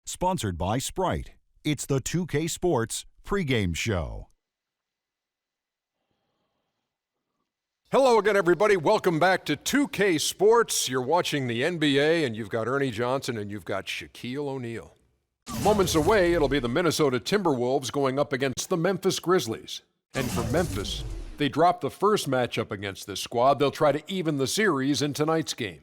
Sponsored by Sprite. It's the 2K Sports pregame show. Hello again, everybody. Welcome back to 2K Sports. You're watching the NBA, and you've got Ernie Johnson, and you've got Shaquille O'Neal. Moments away, it'll be the Minnesota Timberwolves going up against the Memphis Grizzlies. And for Memphis, they dropped the first matchup against this squad. They'll try to even the series in tonight's game.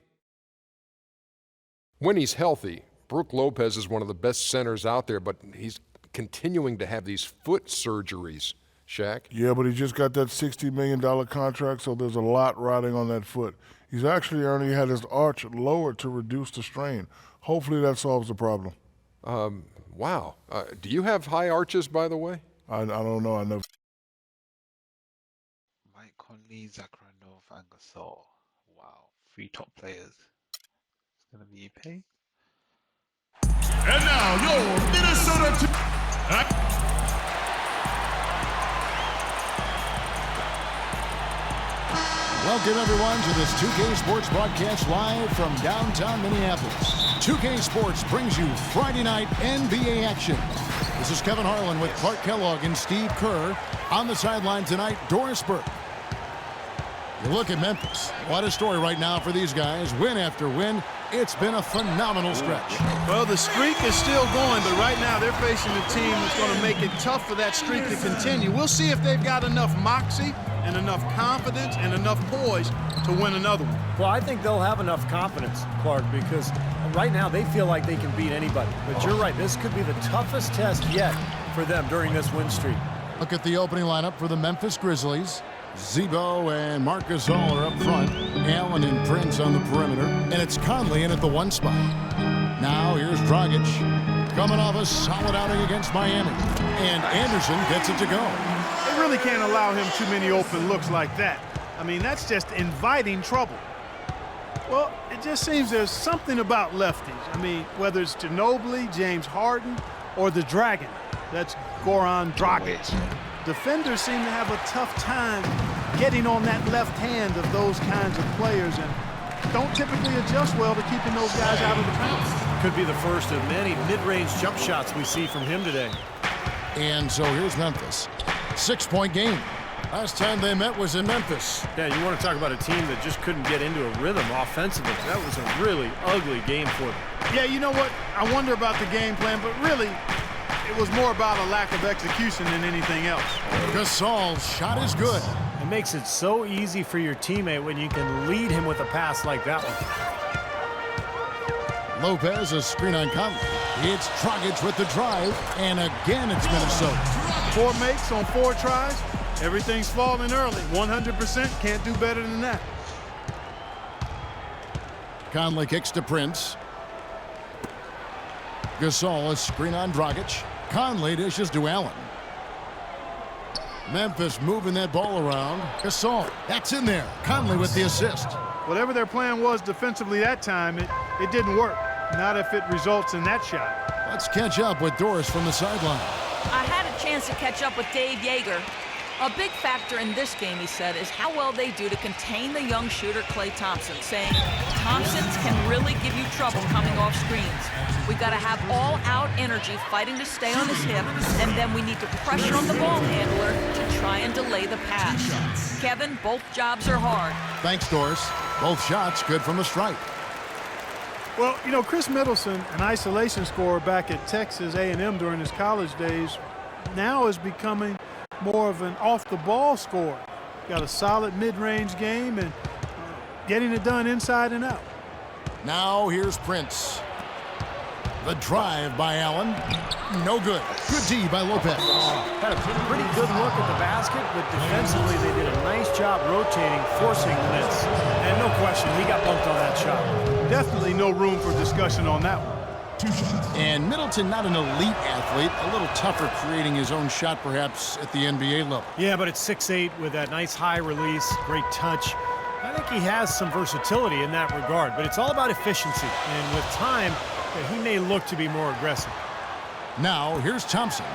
When he's healthy, Brook Lopez is one of the best centers out there, but he's continuing to have these foot surgeries. Shaq? Yeah, but he just got that $60 million contract, so there's a lot riding on that foot. He's actually only had his arch lowered to reduce the strain. Hopefully that solves the problem. Wow. Do you have high arches, by the way? I don't know. I never. Mike Conley, Zakharov, and Gasol. Wow. 3 top players. It's going to be Ipe. And now, your Minnesota Welcome, everyone, to this 2K Sports broadcast live from downtown Minneapolis. 2K Sports brings you Friday night NBA action. This is Kevin Harlan with Clark Kellogg and Steve Kerr. On the sideline tonight, Doris Burke. You look at Memphis. What a story right now for these guys. Win after win. It's been a phenomenal stretch. Well, the streak is still going, but right now they're facing a team that's going to make it tough for that streak to continue. We'll see if they've got enough moxie and enough confidence and enough poise to win another one. Well, I think they'll have enough confidence, Clark, because right now they feel like they can beat anybody. But you're right, this could be the toughest test yet for them during this win streak. Look at the opening lineup for the Memphis Grizzlies. Zebo and Marcus All are up front. Allen and Prince on the perimeter. And it's Conley in at the 1 spot. Now here's Dragic. Coming off a solid outing against Miami. And Anderson gets it to go. They really can't allow him too many open looks like that. I mean, that's just inviting trouble. Well, it just seems there's something about lefties. I mean, whether it's Ginobili, James Harden, or the Dragon. That's Goran Dragic. Defenders seem to have a tough time getting on that left hand of those kinds of players and don't typically adjust well to keeping those guys out of the paint. Could be the first of many mid-range jump shots we see from him today. And so here's Memphis. 6-point game. Last time they met was in Memphis. Yeah, you want to talk about a team that just couldn't get into a rhythm offensively. That was a really ugly game for them. Yeah, you know what? I wonder about the game plan, but really, it was more about a lack of execution than anything else. Gasol's shot is good. It makes it so easy for your teammate when you can lead him with a pass like that one. Lopez, a screen on Conley. It's Dragic with the drive, and again it's Minnesota. 4 makes on 4 tries. Everything's falling early. 100% can't do better than that. Conley kicks to Prince. Gasol, a screen on Dragic. Conley dishes to Allen. Memphis moving that ball around. Gasol, that's in there. Conley with the assist. Whatever their plan was defensively that time, it didn't work. Not if it results in that shot. Let's catch up with Doris from the sideline. I had a chance to catch up with Dave Yeager. A big factor in this game, he said, is how well they do to contain the young shooter Klay Thompson, saying Thompson's can really give you trouble coming off screens. We've got to have all-out energy fighting to stay on his hip, and then we need to pressure on the ball handler to try and delay the pass. Kevin, both jobs are hard. Thanks, Doris. Both shots good from the stripe. Well, you know, Chris Middleton, an isolation scorer back at Texas A&M during his college days, now is becoming more of an off-the-ball scorer. Got a solid mid-range game and getting it done inside and out. Now here's Prince. The drive by Allen. No good. Good D by Lopez. Had a pretty good look at the basket, but defensively they did a nice job rotating, forcing the miss. And no question, he got bumped on that shot. Definitely no room for discussion on that one. And Middleton, not an elite athlete, a little tougher creating his own shot perhaps at the NBA level. Yeah, but at 6'8" with that nice high release, great touch. I think he has some versatility in that regard, but it's all about efficiency. And with time, he may look to be more aggressive. Now, here's Thompson.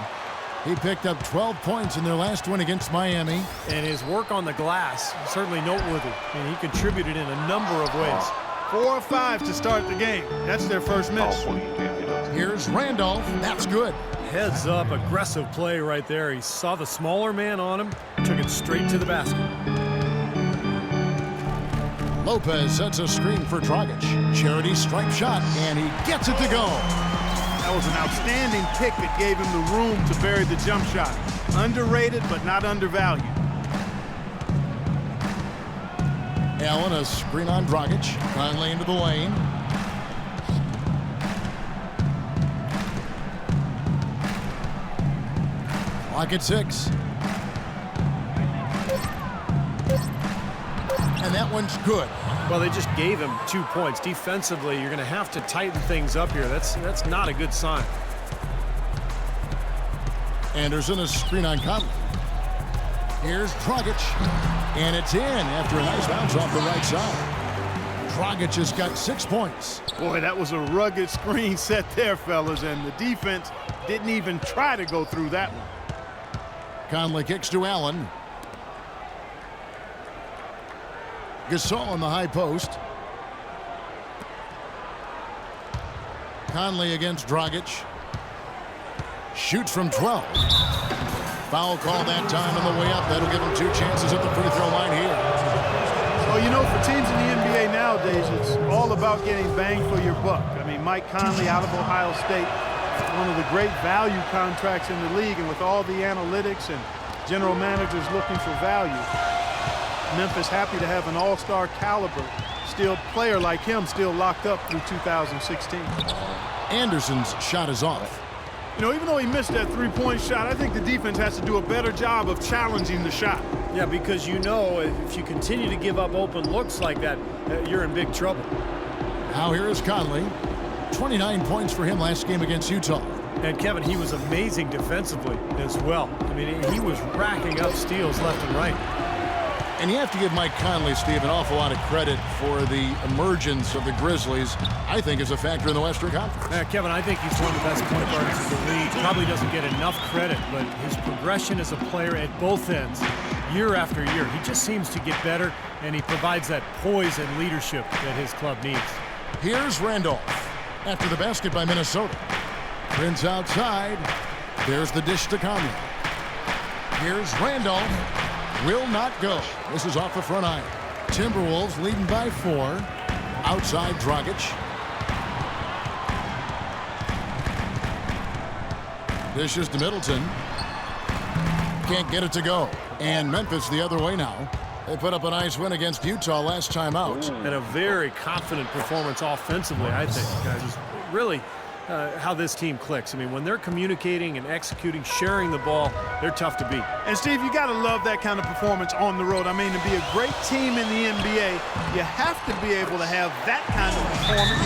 He picked up 12 points in their last win against Miami. And his work on the glass, certainly noteworthy. And he contributed in a number of ways. 4 or 5 to start the game. That's their first miss. Here's Randolph. That's good. Heads up, aggressive play right there. He saw the smaller man on him, took it straight to the basket. Lopez sets a screen for Dragic. Charity stripe shot, and he gets it to go. That was an outstanding pick that gave him the room to bury the jump shot. Underrated, but not undervalued. Allen, a screen on Dragic. Conley into the lane. Clock at 6. And that one's good. Well, they just gave him 2 points. Defensively, you're going to have to tighten things up here. That's not a good sign. Anderson, a screen on Conley. Here's Dragic, and it's in after a nice bounce off the right side. Dragic has got 6 points. Boy, that was a rugged screen set there, fellas, and the defense didn't even try to go through that one. Conley kicks to Allen. Gasol on the high post. Conley against Dragic. Shoots from 12. Foul call that time on the way up. That'll give him 2 chances at the free throw line here. Well, you know, for teams in the NBA nowadays, it's all about getting bang for your buck. I mean, Mike Conley out of Ohio State, one of the great value contracts in the league, and with all the analytics and general managers looking for value, Memphis happy to have an all-star caliber player like him still locked up through 2016. Anderson's shot is off. You know, even though he missed that three-point shot, I think the defense has to do a better job of challenging the shot. Yeah, because you know if you continue to give up open looks like that, you're in big trouble. Now here is Conley. 29 points for him last game against Utah. And Kevin, he was amazing defensively as well. I mean, he was racking up steals left and right. And you have to give Mike Conley, Steve, an awful lot of credit for the emergence of the Grizzlies, I think, is a factor in the Western Conference. Kevin, I think he's one of the best point guards in the league. Probably doesn't get enough credit, but his progression as a player at both ends, year after year, he just seems to get better, and he provides that poise and leadership that his club needs. Here's Randolph after the basket by Minnesota. Prince outside. There's the dish to Conley. Here's Randolph. Will not go. This is off the front iron. Timberwolves leading by 4. Outside Dragic. Dishes to Middleton. Can't get it to go. And Memphis the other way now. They put up a nice win against Utah last time out. And a very confident performance offensively, I think, guys. It's really how this team clicks. I mean, when they're communicating and executing, sharing the ball, they're tough to beat. And, Steve, you got to love that kind of performance on the road. I mean, to be a great team in the NBA, you have to be able to have that kind of performance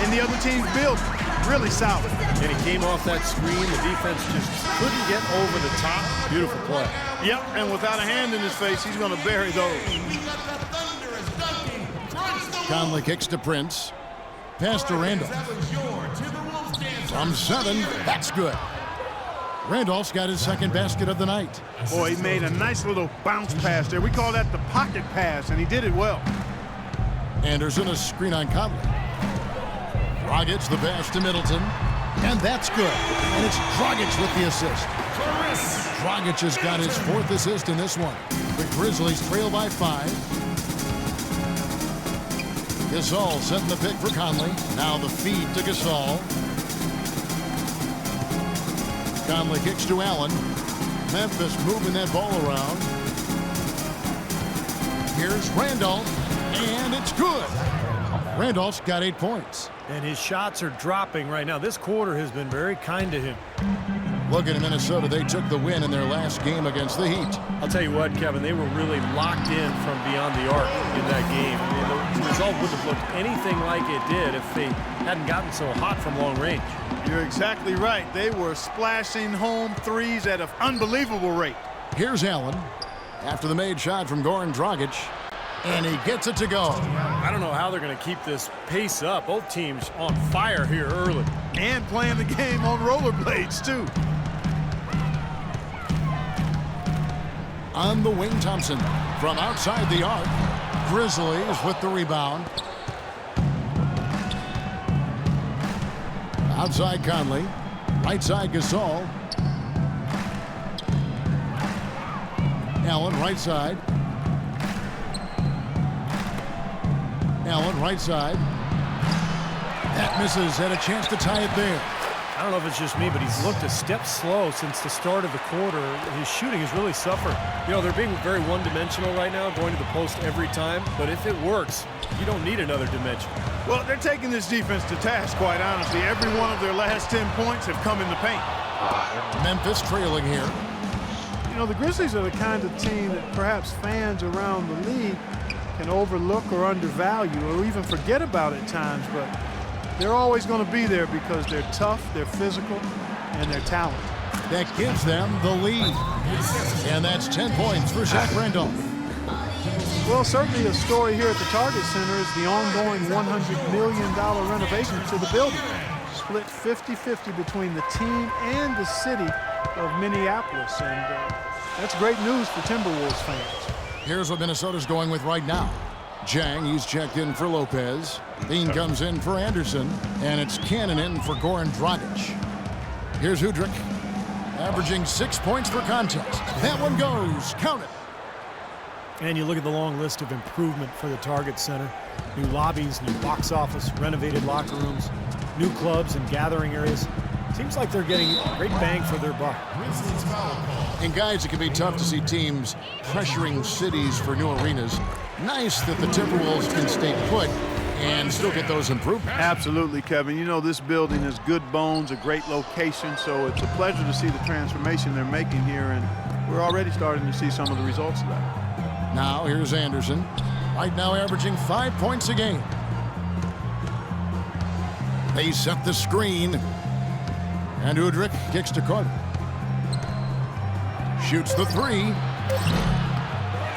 in the other team's building. Really solid. And he came off that screen. The defense just couldn't get over the top. Beautiful play. Yep, and without a hand in his face, he's going to bury those. Conley kicks to Prince. Pass to Randolph. From 7, that's good. Randolph's got his second basket of the night. Boy, he made a nice little bounce pass there. We call that the pocket pass, and he did it well. Anderson, a screen on Conley. Dragic, the pass to Middleton. And that's good. And it's Dragic with the assist. Dragic has got his 4th assist in this one. The Grizzlies trail by 5. Gasol setting the pick for Conley. Now the feed to Gasol. Conley kicks to Allen. Memphis moving that ball around. Here's Randolph, and it's good. Randolph's got 8 points. And his shots are dropping right now. This quarter has been very kind to him. Looking at Minnesota, they took the win in their last game against the Heat. I'll tell you what, Kevin, they were really locked in from beyond the arc in that game. I mean, the result wouldn't have looked anything like it did if they hadn't gotten so hot from long range. You're exactly right. They were splashing home threes at an unbelievable rate. Here's Allen after the made shot from Goran Dragic, and he gets it to go. I don't know how they're going to keep this pace up. Both teams on fire here early. And playing the game on rollerblades, too. On the wing, Thompson from outside the arc. Grizzlies with the rebound. Outside Conley. Right side Gasol. Allen right side. Allen right side. That misses. Had a chance to tie it there. I don't know if it's just me, but he's looked a step slow since the start of the quarter. His shooting has really suffered. You know, they're being very one-dimensional right now, going to the post every time. But if it works, you don't need another dimension. Well, they're taking this defense to task, quite honestly. Every one of their last 10 points have come in the paint. Memphis trailing here. You know, the Grizzlies are the kind of team that perhaps fans around the league can overlook or undervalue or even forget about at times, but they're always going to be there because they're tough, they're physical, and they're talented. That gives them the lead. And that's 10 points for Zach Randolph. Well, certainly a story here at the Target Center is the ongoing $100 million renovation to the building. Split 50-50 between the team and the city of Minneapolis. And that's great news for Timberwolves fans. Here's what Minnesota's going with right now. Jang, he's checked in for Lopez. Bean comes in for Anderson. And it's Cannon in for Goran Dragic. Here's Udrih, averaging 6 points per contest. That one goes. Count it. And you look at the long list of improvement for the Target Center. New lobbies, new box office, renovated locker rooms, new clubs and gathering areas. Seems like they're getting great bang for their buck. And guys, it can be tough to see teams pressuring cities for new arenas. Nice that the Timberwolves can stay put and still get those improvements. Absolutely, Kevin. You know, this building is good bones, a great location, so it's a pleasure to see the transformation they're making here, and we're already starting to see some of the results of that. Now, here's Anderson. Right now averaging 5 points a game. They set the screen. And Udrih kicks to Carter. Shoots the three.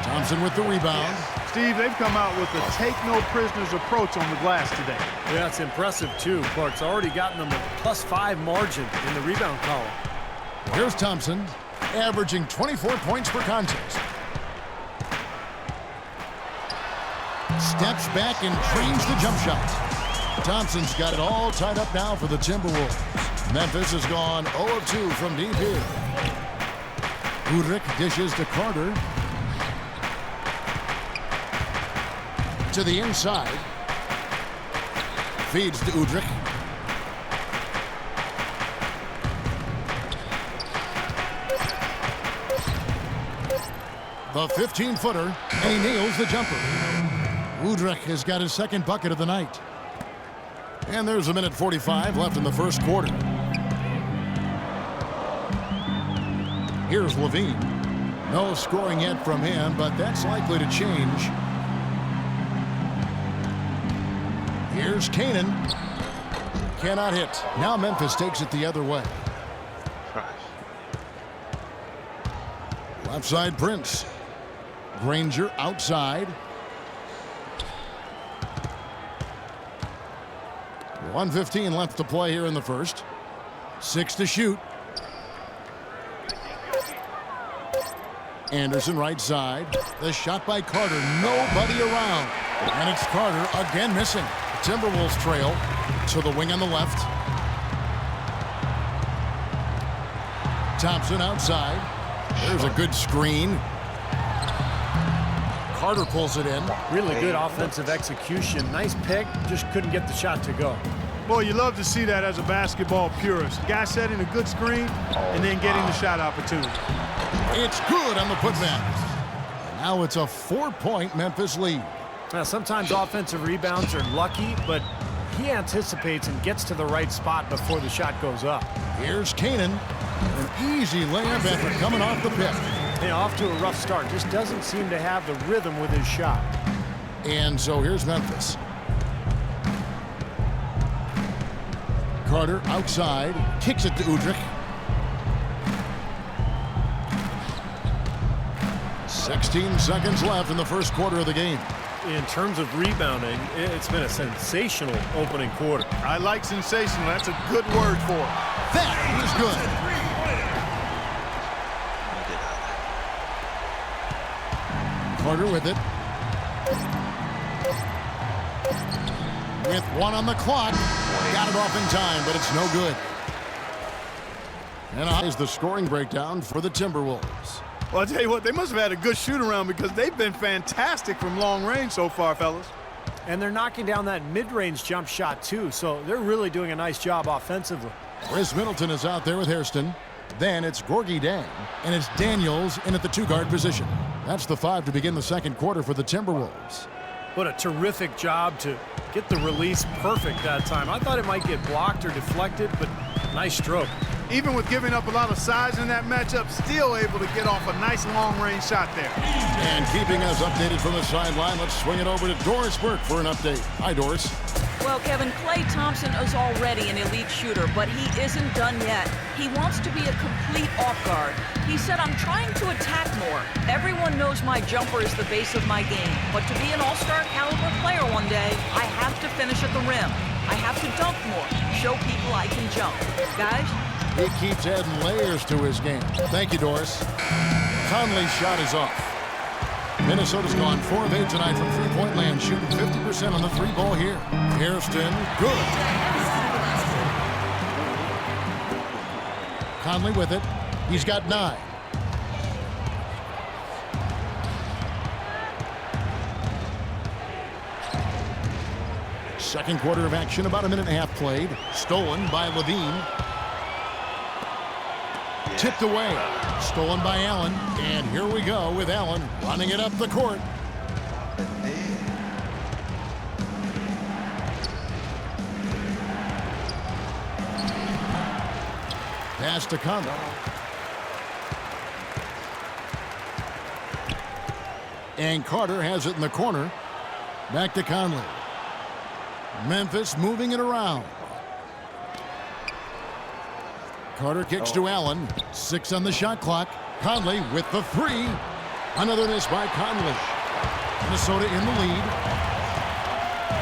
Thompson with the rebound. Steve, they've come out with a take-no-prisoners approach on the glass today. Yeah, it's impressive, too. Clark's already gotten them a +5 margin in the rebound column. Here's Thompson, averaging 24 points per contest. Steps back and trains the jump shot. Thompson's got it all tied up now for the Timberwolves. Memphis has gone 0 of 2 from deep here. Udrih dishes to Carter. To the inside. Feeds to Udrih. The 15-footer, and he nails the jumper. Udrih has got his second bucket of the night. And there's a minute 45 left in the first quarter. Here's Levine. No scoring yet from him, but that's likely to change. Here's Cannon. Cannot hit. Now Memphis takes it the other way. Left side Prince. Granger outside. 1:15 left to play here in the first. 6 to shoot. Anderson right side. The shot by Carter. Nobody around. And it's Carter again missing. Timberwolves trail to the wing on the left. Thompson outside. There's a good screen. Carter pulls it in. Really good offensive execution. Nice pick. Just couldn't get the shot to go. Boy, you love to see that as a basketball purist. Guy setting a good screen and then getting the shot opportunity. It's good on the putback. Now it's a 4-point Memphis lead. Now, sometimes offensive rebounds are lucky, but he anticipates and gets to the right spot before the shot goes up. Here's Cannon. An easy layup after coming off the pick. Yeah, off to a rough start. Just doesn't seem to have the rhythm with his shot. And so here's Memphis. Carter outside. Kicks it to Udrih. 16 seconds left in the first quarter of the game. In terms of rebounding, it's been a sensational opening quarter. I like sensational. That's a good word for it. That is good. Carter with it. With 1 on the clock. way. Got it off in time, but it's no good. And is the scoring breakdown for the Timberwolves. Well, I'll tell you what, they must have had a good shoot-around because they've been fantastic from long range so far, fellas. And they're knocking down that mid-range jump shot, too, so they're really doing a nice job offensively. Chris Middleton is out there with Hairston. Then it's Gorgie Dan, and it's Daniels in at the two-guard position. That's the 5 to begin the second quarter for the Timberwolves. What a terrific job to get the release perfect that time. I thought it might get blocked or deflected, but nice stroke. Even with giving up a lot of size in that matchup, still able to get off a nice long-range shot there. And keeping us updated from the sideline, let's swing it over to Doris Burke for an update. Hi, Doris. Well, Kevin, Klay Thompson is already an elite shooter, but he isn't done yet. He wants to be a complete off-guard. He said, I'm trying to attack more. Everyone knows my jumper is the base of my game, but to be an all-star caliber player one day, I have to finish at the rim. I have to dunk more, show people I can jump. Guys? He keeps adding layers to his game. Thank you, Doris. Conley's shot is off. Minnesota's gone 4 of 8 tonight from three-point land, shooting 50% on the three ball here. Hairston, good. Conley with it. He's got 9. Second quarter of action, about a minute and a half played. Stolen by Levine. Tipped away. Stolen by Allen. And here we go with Allen running it up the court. Pass to Conley. And Carter has it in the corner. Back to Conley. Memphis moving it around. Carter kicks to Allen. 6 on the shot clock. Conley with the 3. Another miss by Conley. Minnesota in the lead.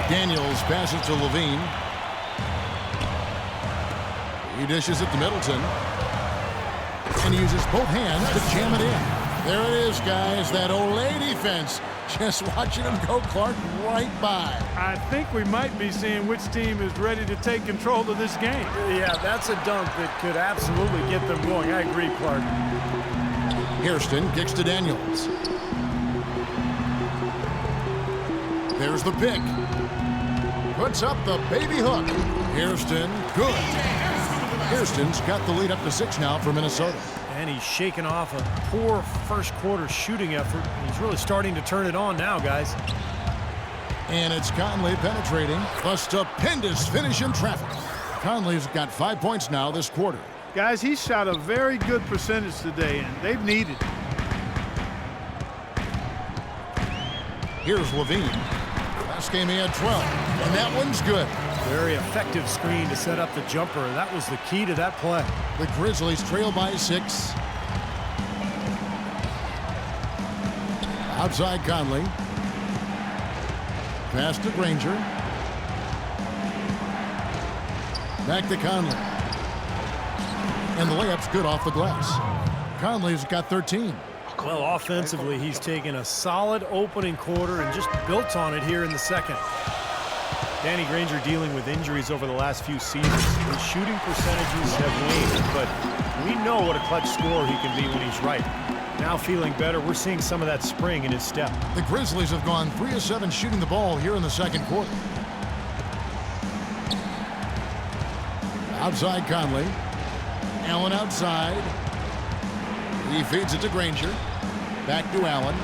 Daniels passes to Levine. He dishes it to Middleton. And he uses both hands to jam it in. There it is, guys. That Olay defense. Just watching him go, Clark, right by. I think we might be seeing which team is ready to take control of this game. Yeah, that's a dunk that could absolutely get them going. I agree, Clark. Hairston kicks to Daniels. There's the pick. Puts up the baby hook. Hairston, good. Hairston's got the lead up to 6 now for Minnesota. And he's shaking off a poor first quarter shooting effort. He's really starting to turn it on now, guys. And it's Conley penetrating. A stupendous finish in traffic. Conley's got 5 points now this quarter. Guys, he shot a very good percentage today, and they've needed it. Here's Levine. Last game he had 12, and that one's good. Very effective screen to set up the jumper. That was the key to that play. The Grizzlies trail by 6. Outside Conley. Pass to Granger. Back to Conley. And the layup's good off the glass. Conley's got 13. Well, offensively, he's taken a solid opening quarter and just built on it here in the second. Danny Granger dealing with injuries over the last few seasons. His shooting percentages have waned, but we know what a clutch scorer he can be when he's right. Now feeling better, we're seeing some of that spring in his step. The Grizzlies have gone 3 of 7 shooting the ball here in the second quarter. Outside Conley. Allen outside. He feeds it to Granger. Back to Allen.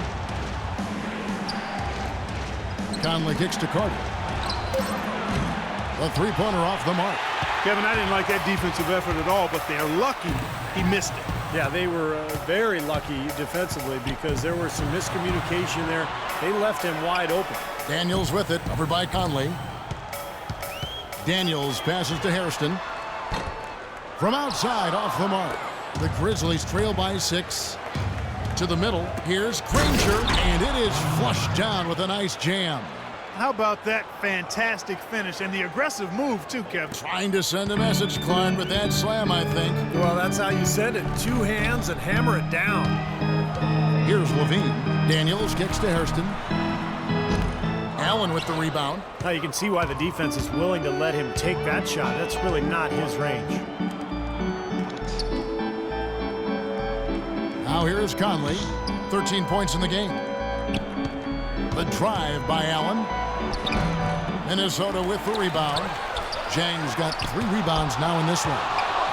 Conley kicks to Carter. A three-pointer off the mark. Kevin, I didn't like that defensive effort at all, but they're lucky he missed it. Yeah, they were very lucky defensively because there was some miscommunication there. They left him wide open. Daniels with it, over by Conley. Daniels passes to Hairston. From outside, off the mark. The Grizzlies trail by 6. To the middle, here's Granger, and it is flushed down with a nice jam. How about that fantastic finish and the aggressive move, too, Kevin? Trying to send a message, Klein, with that slam, I think. Well, that's how you send it. 2 hands and hammer it down. Here's Levine. Daniels kicks to Hairston. Allen with the rebound. Now you can see why the defense is willing to let him take that shot. That's really not his range. Now here is Conley. 13 points in the game. The drive by Allen. Minnesota with the rebound. Jang's got 3 rebounds now in this one.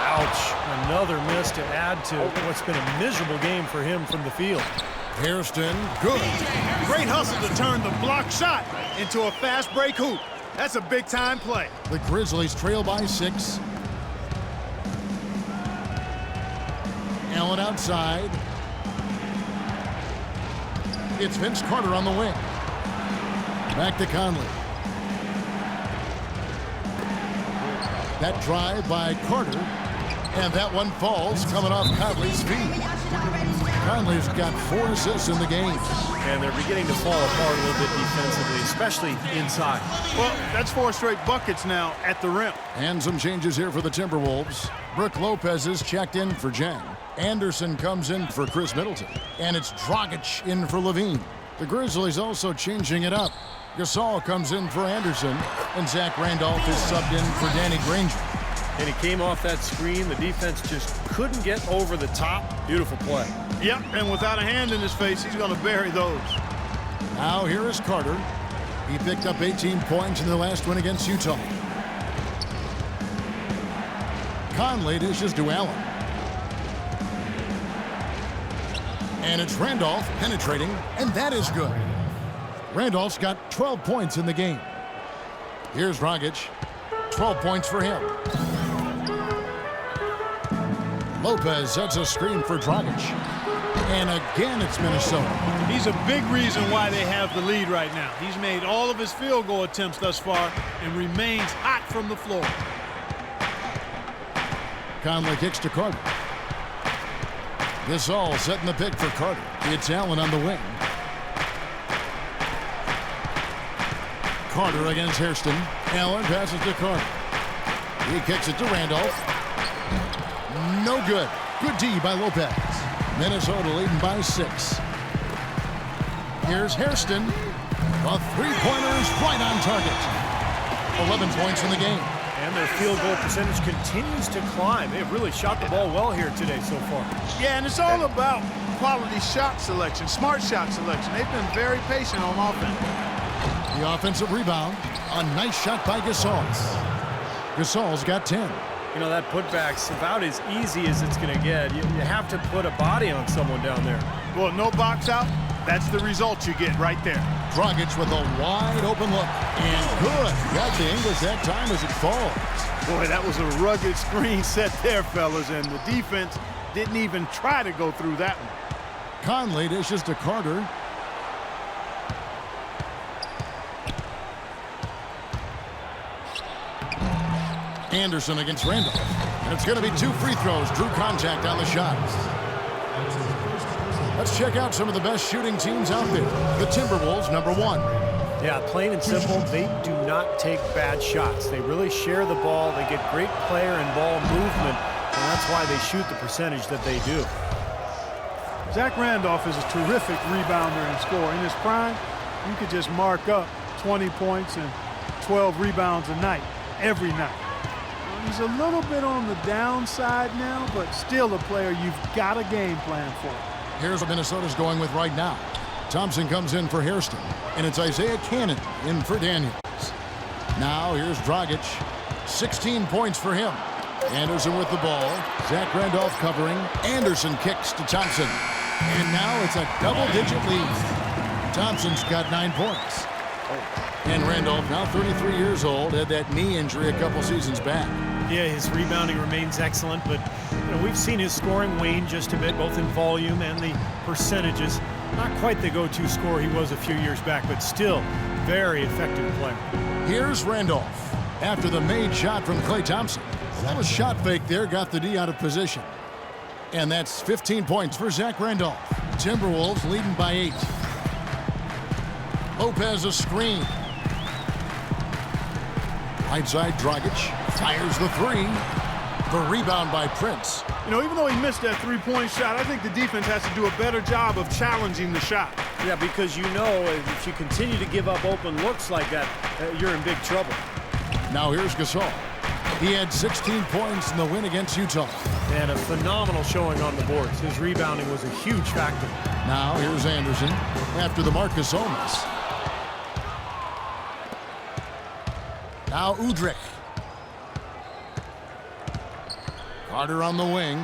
Ouch. Another miss to add to what's been a miserable game for him from the field. Hairston, good. Great hustle to turn the block shot into a fast break hoop. That's a big-time play. The Grizzlies trail by 6. Allen outside. It's Vince Carter on the wing. Back to Conley. That drive by Carter. And that one falls coming off Conley's feet. Conley's got 4 assists in the game. And they're beginning to fall apart a little bit defensively, especially inside. Well, that's 4 straight buckets now at the rim. And some changes here for the Timberwolves. Brook Lopez is checked in for Jang. Anderson comes in for Chris Middleton. And it's Dragic in for Levine. The Grizzlies also changing it up. Gasol comes in for Anderson. And Zach Randolph is subbed in for Danny Granger. And he came off that screen. The defense just couldn't get over the top. Beautiful play. Yep, and without a hand in his face, he's going to bury those. Now here is Carter. He picked up 18 points in the last win against Utah. Conley dishes to Allen. And it's Randolph penetrating, and that is good. Randolph's got 12 points in the game. Here's Dragic. 12 points for him. Lopez sets a screen for Dragic. And again, it's Minnesota. He's a big reason why they have the lead right now. He's made all of his field goal attempts thus far and remains hot from the floor. Conley kicks to Carter. Gasol setting the pick for Carter. It's Allen on the wing. Carter against Hairston. Allen passes to Carter. He kicks it to Randolph. No good. Good D by Lopez. Minnesota leading by 6. Here's Hairston. The three-pointer is right on target. 11 points in the game. And their field goal percentage continues to climb. They've really shot the ball well here today so far. Yeah, and it's all about quality shot selection, smart shot selection. They've been very patient on offense. The offensive rebound. A nice shot by Gasol. Gasol's got 10. You know, that putback's about as easy as it's going to get. You have to put a body on someone down there. Well, no box out. That's the result you get right there. Dragic with a wide open look. And good. Got the English that time as it falls. Boy, that was a rugged screen set there, fellas, and the defense didn't even try to go through that one. Conley dishes to Carter. Anderson against Randolph. And it's going to be 2 free throws. Drew contact on the shot. Let's check out some of the best shooting teams out there. The Timberwolves, number 1. Yeah, plain and simple, they do not take bad shots. They really share the ball. They get great player and ball movement, and that's why they shoot the percentage that they do. Zach Randolph is a terrific rebounder and scorer. In his prime, you could just mark up 20 points and 12 rebounds a night, every night. He's a little bit on the downside now, but still a player you've got a game plan for. Here's what Minnesota's going with right now. Thompson comes in for Hairston, and it's Isaiah Cannon in for Daniels. Now here's Dragic. 16 points for him. Anderson with the ball. Zach Randolph covering. Anderson kicks to Thompson. And now it's a double-digit lead. Thompson's got 9 points. And Randolph, now 33 years old, had that knee injury a couple seasons back. Yeah, his rebounding remains excellent, but we've seen his scoring wane just a bit, both in volume and the percentages. Not quite the go-to scorer he was a few years back, but still very effective player. Here's Randolph after the made shot from Klay Thompson. That was shot fake there, got the D out of position. And that's 15 points for Zach Randolph. Timberwolves leading by 8. Lopez a screen. Right side Dragic fires the 3. The rebound by Prince. You know, even though he missed that three-point shot, I think the defense has to do a better job of challenging the shot. Yeah, because you know if you continue to give up open looks like that, you're in big trouble. Now here's Gasol. He had 16 points in the win against Utah. And a phenomenal showing on the boards. His rebounding was a huge factor. Now here's Anderson after the Marc Gasol miss. Now Udrih. Carter on the wing.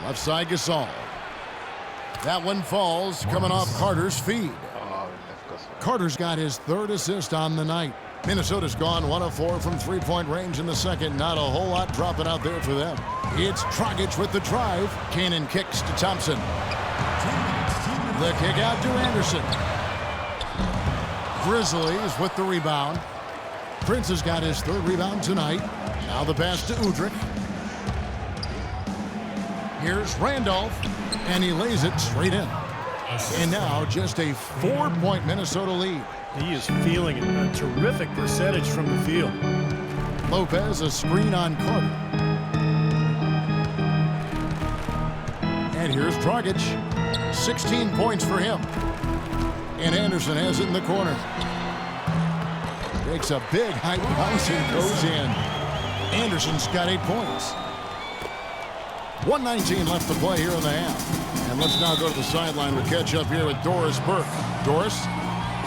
Left side Gasol. That one falls, coming off Carter's feed. Carter's got his third assist on the night. Minnesota's gone 1 of 4 from three-point range in the second. Not a whole lot dropping out there for them. It's Dragic with the drive. Cannon kicks to Thompson. The kick out to Anderson. Grizzlies with the rebound. Prince has got his third rebound tonight. Now the pass to Udrih. Here's Randolph, and he lays it straight in. And now just a 4-point Minnesota lead. He is feeling a terrific percentage from the field. Lopez, a screen on Carter. And here's Dragic. 16 points for him. And Anderson has it in the corner. Takes a big high bounce and goes in. Anderson's got 8 points. 1:19 left to play here in the half. And let's now go to the sideline. We'll catch up here with Doris Burke. Doris?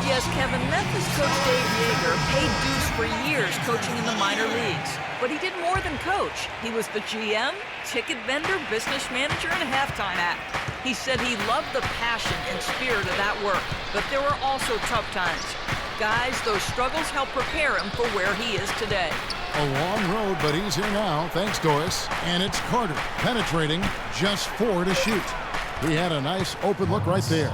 Yes, Kevin, Memphis coach Dave Yeager paid dues for years coaching in the minor leagues. But he did more than coach. He was the GM, ticket vendor, business manager, and halftime act. He said he loved the passion and spirit of that work, but there were also tough times. Guys, those struggles helped prepare him for where he is today. A long road, but he's here now. Thanks, Doris. And it's Carter penetrating, just 4 to shoot. He had a nice open look right there.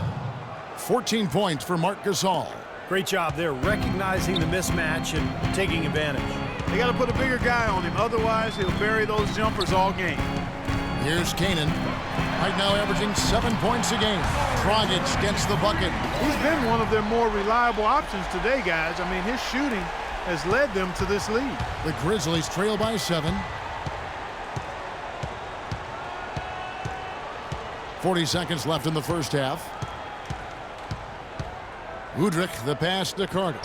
14 points for Marc Gasol. Great job there, recognizing the mismatch and taking advantage. They got to put a bigger guy on him, otherwise he'll bury those jumpers all game. Here's Cannon. Right now averaging 7 points a game. Dragic gets the bucket. He's been one of their more reliable options today, guys. I mean, his shooting has led them to this lead. The Grizzlies trail by 7. 40 seconds left in the first half. Udrih, the pass to Carter.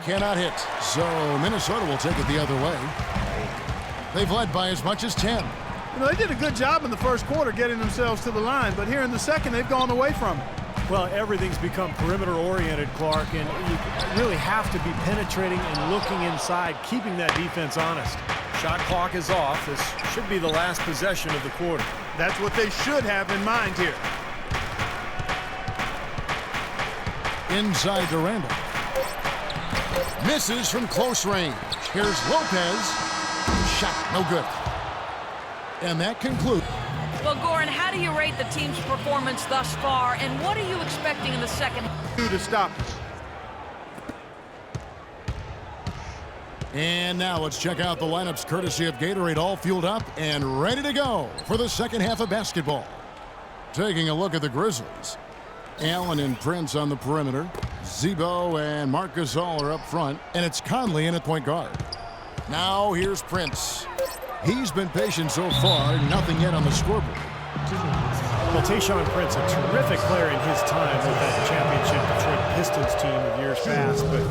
Cannot hit, so Minnesota will take it the other way. They've led by as much as 10. You know, they did a good job in the first quarter getting themselves to the line, but here in the second, they've gone away from it. Well, everything's become perimeter-oriented, Clark, and you really have to be penetrating and looking inside, keeping that defense honest. Shot clock is off. This should be the last possession of the quarter. That's what they should have in mind here. Inside to Randall. Misses from close range. Here's Lopez. Shot no good. And that concludes. Well, Goran, how do you rate the team's performance thus far, and what are you expecting in the second? To stop. And now let's check out the lineups courtesy of Gatorade, all fueled up and ready to go for the second half of basketball. Taking a look at the Grizzlies. Allen and Prince on the perimeter. Zebo and Marc Gasol are up front, and it's Conley in at point guard. Now here's Prince. He's been patient so far, nothing yet on the scoreboard. Well, Tayshaun Prince, a terrific player in his time with that championship Detroit Pistons team of years past, but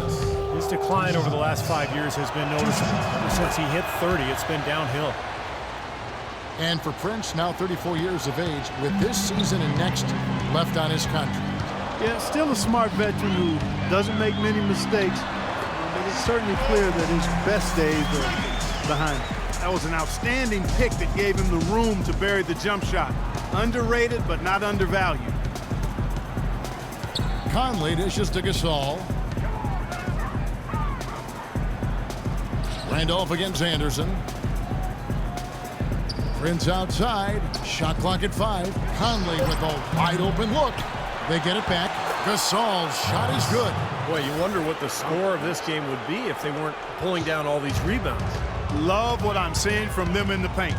his decline over the last 5 years has been noticeable. Ever since he hit 30, it's been downhill. And for Prince, now 34 years of age, with this season and next left on his contract. Yeah, still a smart veteran who doesn't make many mistakes, but it's certainly clear that his best days are behind him. That was an outstanding pick that gave him the room to bury the jump shot. Underrated, but not undervalued. Conley dishes to Gasol. Randolph against Anderson. Prince outside. Shot clock at 5. Conley with a wide open look. They get it back. Gasol's shot is good. Boy, you wonder what the score of this game would be if they weren't pulling down all these rebounds. Love what I'm seeing from them in the paint.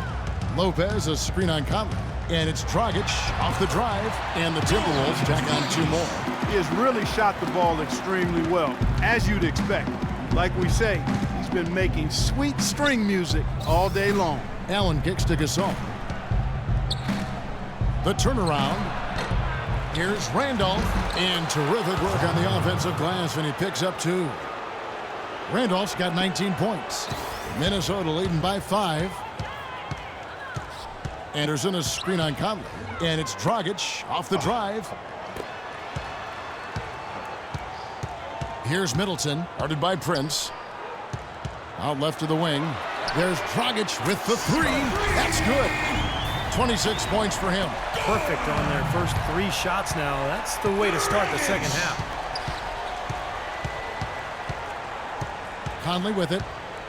Lopez, a screen on Conley. And it's Dragic off the drive. And the Timberwolves tack on 2 more. He has really shot the ball extremely well, as you'd expect. Like we say, he's been making sweet string music all day long. Allen kicks to Gasol. The turnaround. Here's Randolph. And terrific work on the offensive glass, and he picks up 2. Randolph's got 19 points. Minnesota leading by 5. Anderson a screen on Conley. And it's Dragic off the drive. Here's Middleton, guarded by Prince. Out left to the wing. There's Dragic with the 3. That's good. 26 points for him. Perfect on their first 3 shots now. That's the way to start the second half. Conley with it.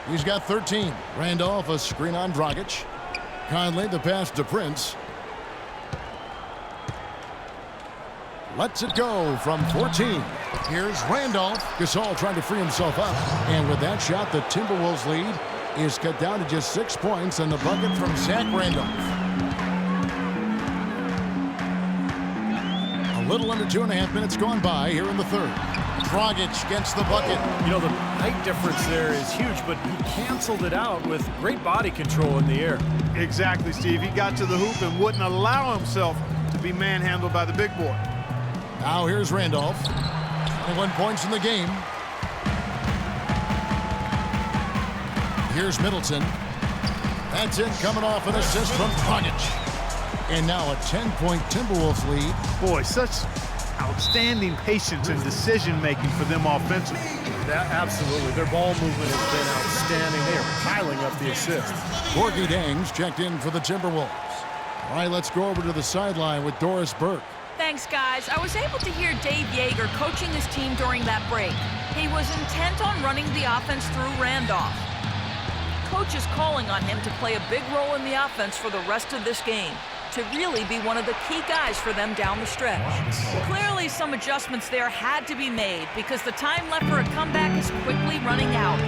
He's got 13. Randolph a screen on Dragic. Conley the pass to Prince. Lets it go from 14. Here's Randolph. Gasol trying to free himself up. And with that shot, the Timberwolves lead is cut down to just 6 points, and the bucket from Zach Randolph. A little under 2.5 minutes gone by here in the third. Dragic gets the bucket. You know, the height difference there is huge, but he canceled it out with great body control in the air. Exactly, Steve. He got to the hoop and wouldn't allow himself to be manhandled by the big boy. Now here's Randolph. 21 points in the game. Here's Middleton. That's it, coming off an assist from Dragic. And now a 10-point Timberwolves lead. Boy, such outstanding patience and decision-making for them offensively. Absolutely. Their ball movement has been outstanding. They are piling up the assists. Gorgie Dangs checked in for the Timberwolves. All right, let's go over to the sideline with Doris Burke. Thanks, guys. I was able to hear Dave Yeager coaching his team during that break. He was intent on running the offense through Randolph. Coach is calling on him to play a big role in the offense for the rest of this game, to really be one of the key guys for them down the stretch. Clearly, some adjustments there had to be made because the time left for a comeback is quickly running out.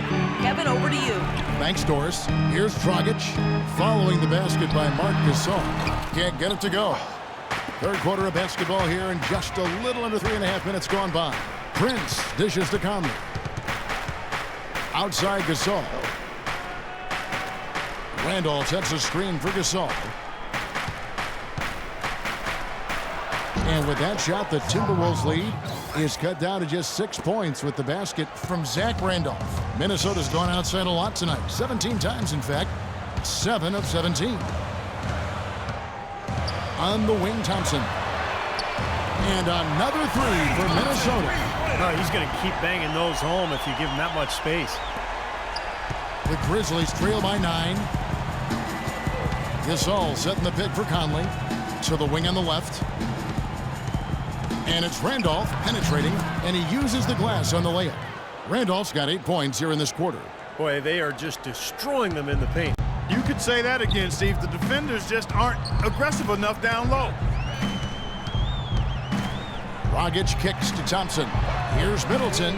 Kevin, over to you. Thanks, Doris. Here's Dragic, following the basket by Marc Gasol. Can't get it to go. Third quarter of basketball here, and just a little under 3.5 minutes gone by. Prince dishes to Conley. Outside Gasol. Randolph sets a screen for Gasol. And with that shot, the Timberwolves lead is cut down to just 6 points with the basket from Zach Randolph. Minnesota's gone outside a lot tonight. 17 times, in fact. 7 of 17. On the wing, Thompson. And another 3 for Minnesota. He's going to keep banging those home if you give him that much space. The Grizzlies trail by 9. Gasol setting the pick for Conley. To the wing on the left. And it's Randolph penetrating, and he uses the glass on the layup. Randolph's got 8 points here in this quarter. Boy, they are just destroying them in the paint. You could say that again, Steve. The defenders just aren't aggressive enough down low. Dragic kicks to Thompson. Here's Middleton.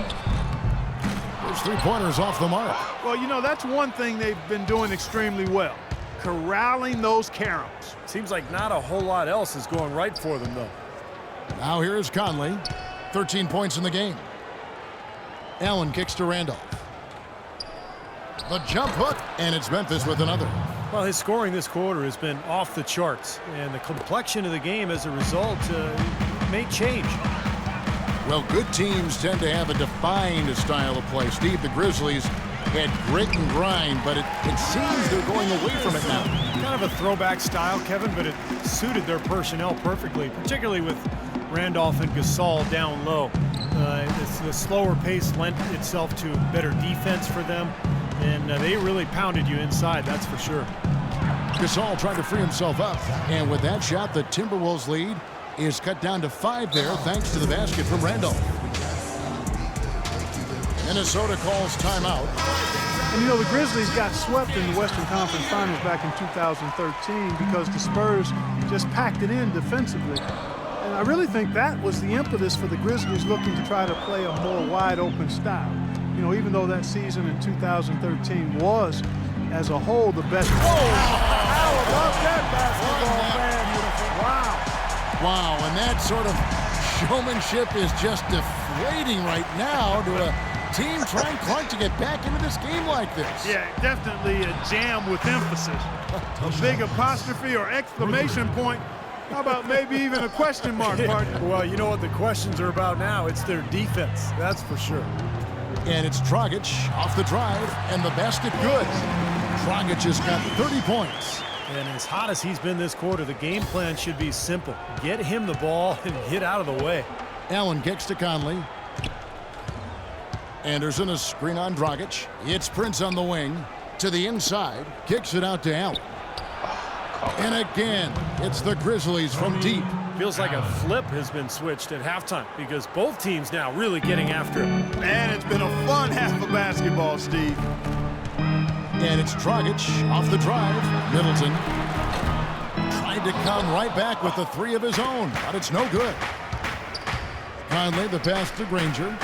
Those 3-pointers off the mark. Well, you know, that's one thing they've been doing extremely well. Corralling those caroms. Seems like not a whole lot else is going right for them, though. Now here's Conley. 13 points in the game. Allen kicks to Randolph. The jump hook, and it's Memphis with another. Well, his scoring this quarter has been off the charts, and the complexion of the game as a result may change. Well, good teams tend to have a defined style of play. Steve, the Grizzlies had grit and grind, but it seems they're going away from it now. Kind of a throwback style, Kevin, but it suited their personnel perfectly, particularly with Randolph and Gasol down low. The slower pace lent itself to better defense for them, and they really pounded you inside, that's for sure. Gasol trying to free himself up, and with that shot, the Timberwolves lead is cut down to 5 there, thanks to the basket from Randolph. Minnesota calls timeout. And you know, the Grizzlies got swept in the Western Conference Finals back in 2013 because the Spurs just packed it in defensively. And I really think that was the impetus for the Grizzlies looking to try to play a more wide-open style. You know, even though that season in 2013 was, as a whole, the best. Oh, how about that basketball fan? Wow. Wow, and that sort of showmanship is just deflating right now to a team trying Clark to get back into this game like this. Yeah, definitely a jam with emphasis. A big apostrophe or exclamation point. How about maybe even a question mark, partner? Well, you know what the questions are about now. It's their defense, that's for sure. And it's Dragic off the drive, and the basket good. Dragic has got 30 points. And as hot as he's been this quarter, the game plan should be simple. Get him the ball and get out of the way. Allen kicks to Conley. Anderson, a screen on Dragic. It's Prince on the wing. To the inside. Kicks it out to Allen. And again, it's the Grizzlies from deep. Feels like a flip has been switched at halftime because both teams now really getting after it. Man, it's been a fun half of basketball, Steve. And it's Dragic off the drive. Middleton tried to come right back with the three of his own, but it's no good. Conley, the pass to Granger.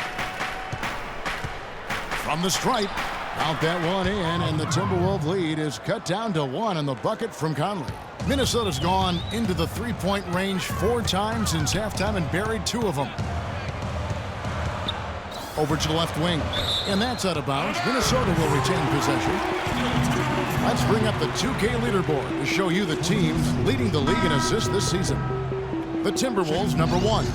From the stripe. Count that one in, and the Timberwolves lead is cut down to 1 on the bucket from Conley. Minnesota's gone into the three-point range 4 times since halftime and buried 2 of them. Over to the left wing, and that's out of bounds. Minnesota will retain possession. Let's bring up the 2K leaderboard to show you the teams leading the league in assists this season. The Timberwolves, number 1.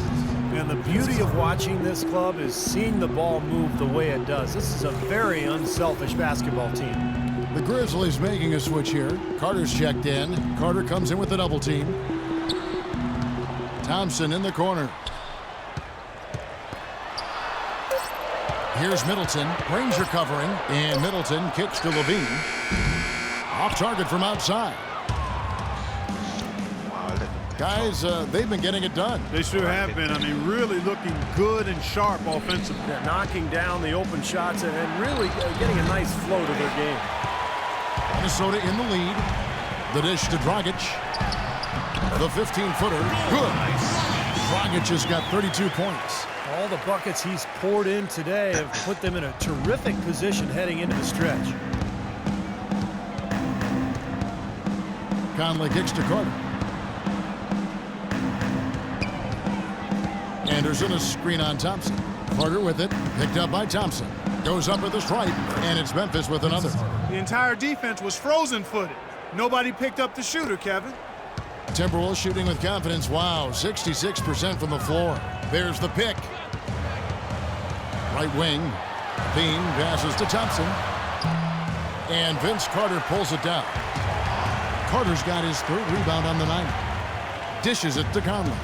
And the beauty of watching this club is seeing the ball move the way it does. This is a very unselfish basketball team. The Grizzlies making a switch here. Carter's checked in. Carter comes in with a double team. Thompson in the corner. Here's Middleton. Granger covering. And Middleton kicks to Levine. Off target from outside. Guys, they've been getting it done. They sure have been. I mean, really looking good and sharp offensively. They're knocking down the open shots and really getting a nice flow to their game. Minnesota in the lead. The dish to Dragic. The 15-footer. Good. Dragic has got 32 points. All the buckets he's poured in today have put them in a terrific position heading into the stretch. Conley kicks to Carter. Anderson, a screen on Thompson. Carter with it, picked up by Thompson. Goes up at the stripe, and it's Memphis with another. The entire defense was frozen-footed. Nobody picked up the shooter, Kevin. Timberwolves shooting with confidence. Wow, 66% from the floor. There's the pick. Right wing. Bean passes to Thompson. And Vince Carter pulls it down. Carter's got his 3rd rebound on the night. Dishes it to Conley.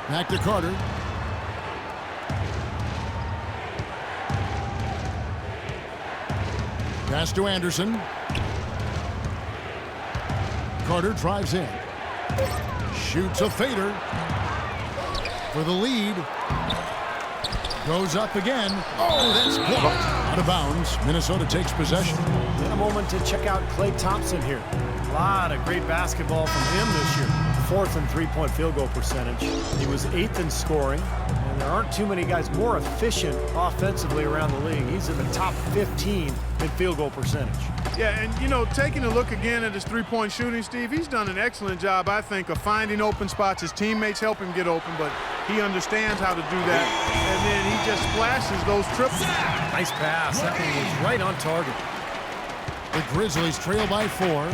Back to Carter. Pass to Anderson. Carter drives in. Shoots a fader for the lead. Goes up again. Oh, that's blocked. Out of bounds. Minnesota takes possession. In a moment to check out Klay Thompson here. A lot of great basketball from him this year. 4th in three-point field goal percentage. He was 8th in scoring, and there aren't too many guys more efficient offensively around the league. He's in the top 15 in field goal percentage. Yeah, and, you know, taking a look again at his three-point shooting, Steve, he's done an excellent job, I think, of finding open spots. His teammates help him get open, but he understands how to do that, and then he just splashes those triples. Nice pass. That one was right on target. The Grizzlies trail by 4.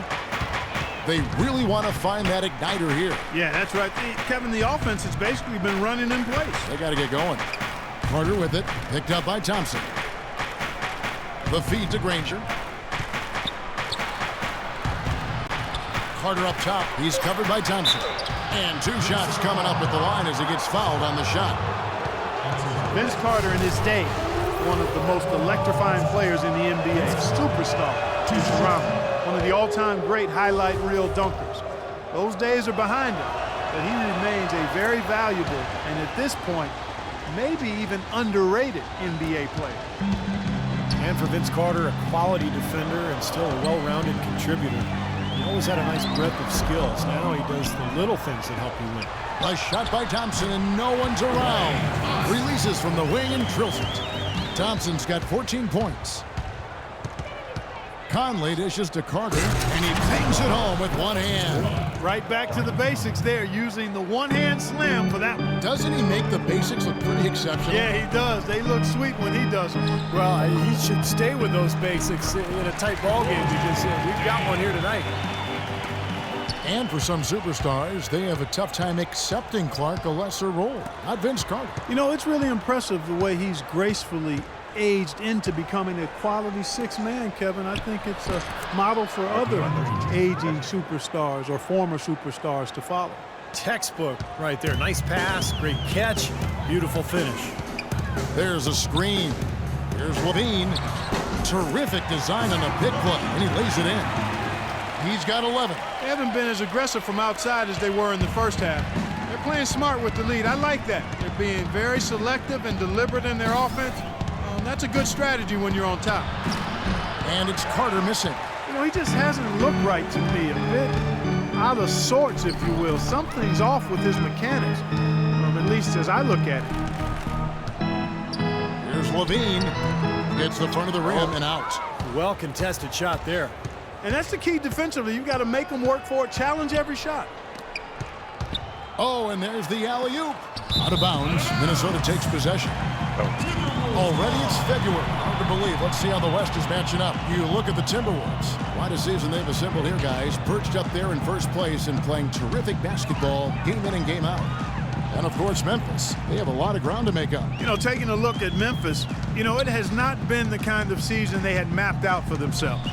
They really want to find that igniter here. Yeah, that's right. Kevin, the offense has basically been running in place. They got to get going. Carter with it, picked up by Thompson. The feed to Granger. Carter up top. He's covered by Thompson. And 2 shots coming up at the line as he gets fouled on the shot. Vince Carter in his day, one of the most electrifying players in the NBA. Superstar. He's drama. One of the all-time great highlight reel dunkers. Those days are behind him, but he remains a very valuable and at this point, maybe even underrated NBA player. And for Vince Carter, a quality defender and still a well-rounded contributor. He always had a nice breadth of skills. Now he does the little things that help you win. A shot by Thompson and no one's around. Releases from the wing and drills it. Thompson's got 14 points. Conley dishes to Carter, and he bangs it home with one hand. Right back to the basics there, using the one-hand slam for that one. Doesn't he make the basics look pretty exceptional? Yeah, he does. They look sweet when he does them. Well, he should stay with those basics in a tight ball game because we've got one here tonight. And for some superstars, they have a tough time accepting Clark a lesser role. Not Vince Carter. You know, it's really impressive the way he's gracefully aged into becoming a quality sixth man, Kevin. I think it's a model for other aging superstars or former superstars to follow. Textbook right there. Nice pass, great catch, beautiful finish. There's a screen. Here's Levine. Terrific design on the pick play, and he lays it in. He's got 11. They haven't been as aggressive from outside as they were in the first half. They're playing smart with the lead. I like that. They're being very selective and deliberate in their offense. That's a good strategy when you're on top. And it's Carter missing. You know, he just hasn't looked right to me. A bit out of sorts, if you will. Something's off with his mechanics, at least as I look at it. Here's Levine. Hits the front of the rim and out. Well contested shot there. And that's the key defensively. You've got to make them work for it, challenge every shot. Oh, and there's the alley-oop. Out of bounds. Minnesota takes possession. Already it's February. Hard to believe. Let's see how the West is matching up. You look at the Timberwolves. Quite a season they've assembled here, guys. Perched up there in first place and playing terrific basketball game in and game out. And, of course, Memphis. They have a lot of ground to make up. You know, taking a look at Memphis, you know, it has not been the kind of season they had mapped out for themselves.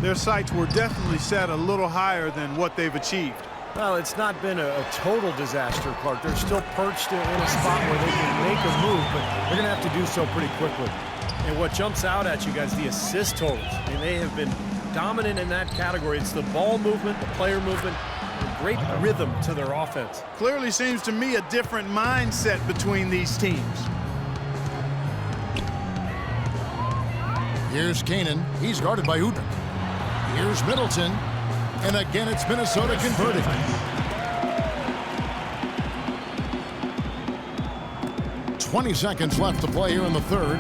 Their sights were definitely set a little higher than what they've achieved. Well, it's not been a total disaster, Clark. They're still perched in a spot where they can make a move, but they're going to have to do so pretty quickly. And what jumps out at you guys, the assist totals. I mean, they have been dominant in that category. It's the ball movement, the player movement, and great rhythm to their offense. Clearly seems to me a different mindset between these teams. Here's Kanan. He's guarded by Udrih. Here's Middleton. And again, it's Minnesota converting. "20 seconds left to play here in the third.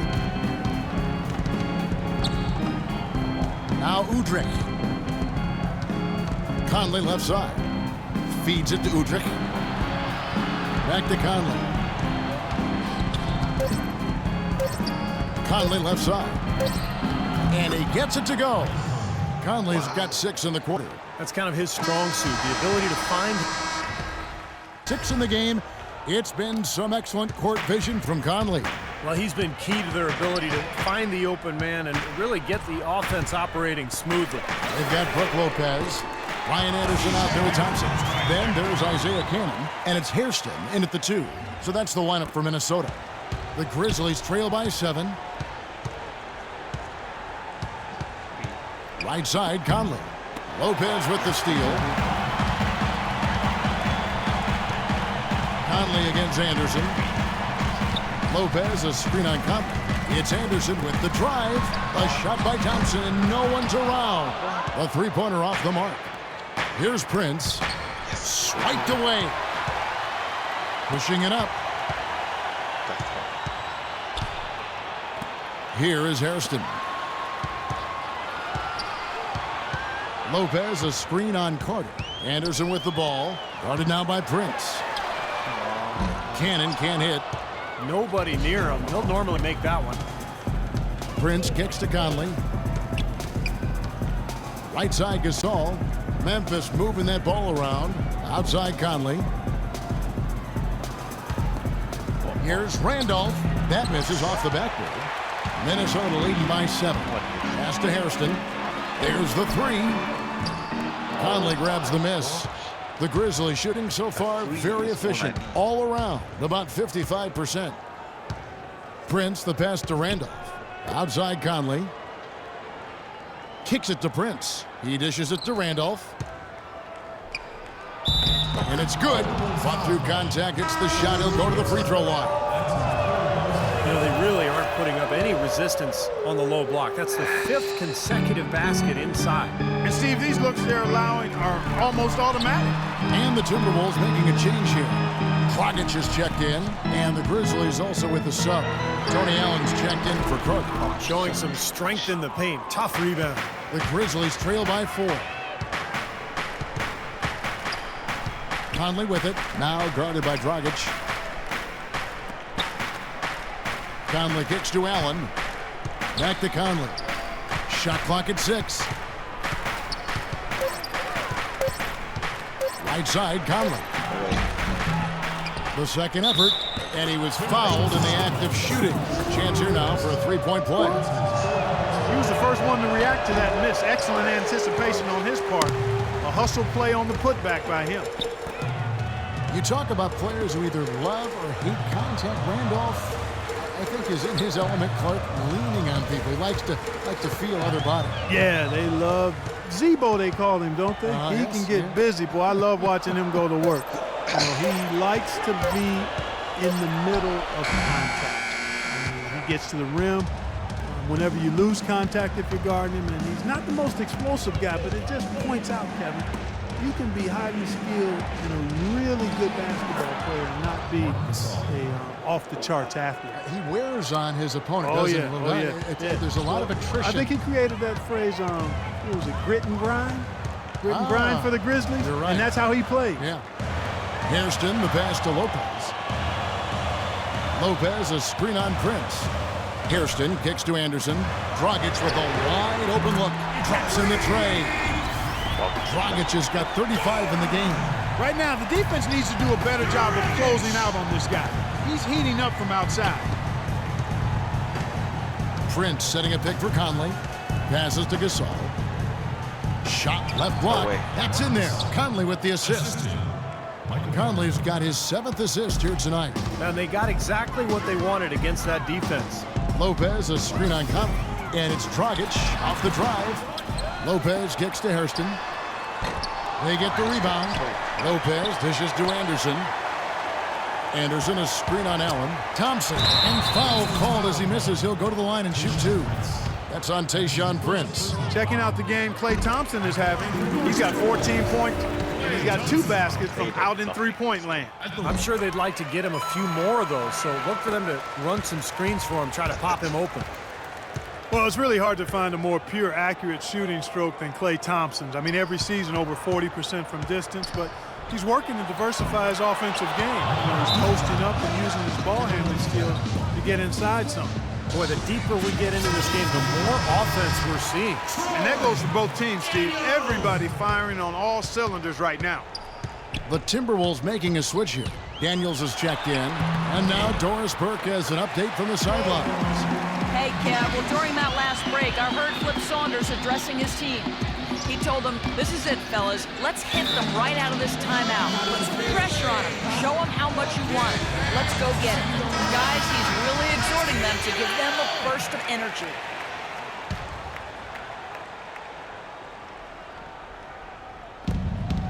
Now Udrih. Conley left side. Feeds it to Udrih. Back to Conley. Conley left side. And he gets it to go. Conley's got 6 in the quarter. That's kind of his strong suit, the ability to find 6 in the game. It's been some excellent court vision from Conley. Well, he's been key to their ability to find the open man and really get the offense operating smoothly. They've got Brook Lopez, Ryan Anderson out there with Thompson. Then there's Isaiah Cannon, and it's Hairston in at the 2. So that's the lineup for Minnesota. The Grizzlies trail by 7. Right side, Conley. Lopez with the steal. Conley against Anderson. Lopez, a screen on Conley. It's Anderson with the drive. A shot by Thompson, and no one's around. A three-pointer off the mark. Here's Prince. Swiped away. Pushing it up. Here is Hairston. Lopez, a screen on Carter. Anderson with the ball. Guarded now by Prince. Cannon can't hit. Nobody near him. He'll normally make that one. Prince kicks to Conley. Right side Gasol. Memphis moving that ball around. Outside Conley. Here's Randolph. That misses off the backboard. Minnesota leading by 7. Pass to Hairston. There's the 3. Conley grabs the miss. The Grizzlies shooting so far very efficient all around, about 55%. Prince, the pass to Randolph. Outside Conley. Kicks it to Prince. He dishes it to Randolph. And it's good. Fought through contact. It's the shot. He'll go to the free throw line. You know, they really aren't putting up any resistance on the low block. That's the 5th consecutive basket inside. And Steve, these looks they're allowing are almost automatic. And the Timberwolves making a change here. Dragic is checked in, and the Grizzlies also with the sub. Tony Allen's checked in for Cook. Showing some strength in the paint. Tough rebound. The Grizzlies trail by 4. Conley with it, now guarded by Dragic. Conley kicks to Allen. Back to Conley. Shot clock at 6. Right side, Conley. The second effort, and he was fouled in the act of shooting. Chance here now for a three-point play. He was the first one to react to that miss. Excellent anticipation on his part. A hustle play on the putback by him. You talk about players who either love or hate contact. Randolph, I think, is in his element. Clark leaning on people. He likes to feel other bodies. Yeah, they love Zebo, they call him, don't they? He Yes, can get busy. Boy, I love watching him go to work. You know, he likes to be in the middle of contact. He gets to the rim whenever you lose contact if you're guarding him, and he's not the most explosive guy, but it just points out, Kevin, you can be highly skilled and a really good basketball player and not be a off-the-charts athlete. He wears on his opponent, doesn't he? There's a lot of attrition. I think he created that phrase, what was it, grit and grind? Grit and grind for the Grizzlies, you're right. And that's how he played. Yeah. Hairston, the pass to Lopez. Lopez, a screen on Prince. Hairston kicks to Anderson. Dragic with a wide open look. Drops in the tray. Dragic has got 35 in the game. Right now, the defense needs to do a better job of closing out on this guy. He's heating up from outside. Prince setting a pick for Conley. Passes to Gasol. Shot left block. That's in there. Conley with the assist. Conley's got his 7th assist here tonight. And they got exactly what they wanted against that defense. Lopez, a screen on Conley. And it's Dragic off the drive. Lopez kicks to Hairston. They get the rebound. Lopez dishes to Anderson. Anderson, a screen on Allen. Thompson, and foul called as he misses. He'll go to the line and shoot 2. That's on Tayshaun Prince. Checking out the game Klay Thompson is having. He's got 14 points. And he's got 2 baskets from out in three-point land. I'm sure they'd like to get him a few more of those, so look for them to run some screens for him, try to pop him open. Well, it's really hard to find a more pure, accurate shooting stroke than Klay Thompson's. I mean, every season over 40% from distance, but he's working to diversify his offensive game. You know, he's posting up and using his ball handling skills to get inside something. Boy, the deeper we get into this game, the more offense we're seeing. And that goes for both teams, Steve. Everybody firing on all cylinders right now. The Timberwolves making a switch here. Daniels is checked in. And now Doris Burke has an update from the sidelines. Hey, Kev, well, during that last break, I heard Flip Saunders addressing his team. He told them, this is it, fellas. Let's hit them right out of this timeout. Put some pressure on them. Show them how much you want it. Let's go get it. Guys, he's really exhorting them to give them a burst of energy.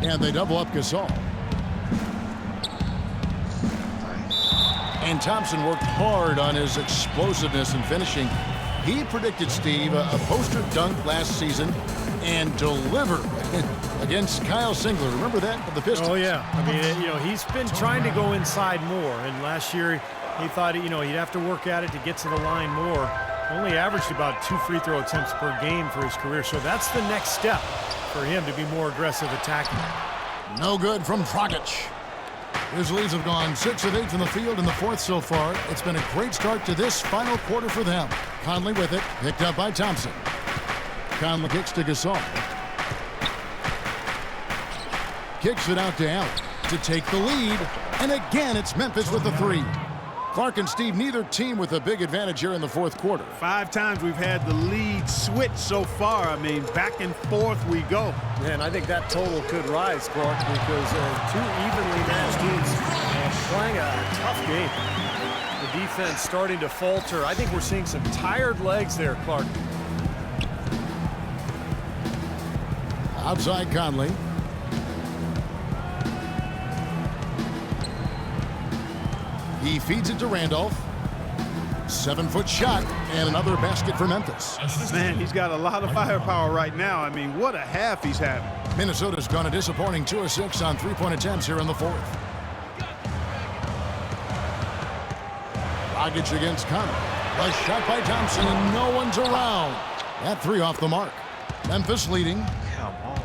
And they double up Gasol. And Thompson worked hard on his explosiveness and finishing. He predicted, Steve, a poster dunk last season and delivered against Kyle Singler. Remember that for the Pistons? Oh, yeah. I mean, you know, he's been trying to go inside more. And last year, he thought, you know, he'd have to work at it to get to the line more. Only averaged about 2 free throw attempts per game for his career. So that's the next step for him to be more aggressive attacking. No good from Dragic. Grizzlies have gone 6 of 8 from the field in the 4th so far. It's been a great start to this final quarter for them. Conley with it, picked up by Thompson. Conley kicks to Gasol. Kicks it out to Allen to take the lead. And again, it's Memphis with the 3. Clark and Steve, neither team with a big advantage here in the 4th quarter. 5 times we've had the lead switch so far. I mean, back and forth we go. Man, I think that total could rise, Clark, because 2 evenly matched teams playing a tough game. The defense starting to falter. I think we're seeing some tired legs there, Clark. Outside Conley. He feeds it to Randolph. 7-foot shot and another basket for Memphis. Man, he's got a lot of firepower right now. I mean, what a half he's having. Minnesota's gone a disappointing 2 of 6 on 3-point attempts here in the 4th. Dragic against Conley. A shot by Thompson, and no one's around. That three off the mark. Memphis leading. Come on.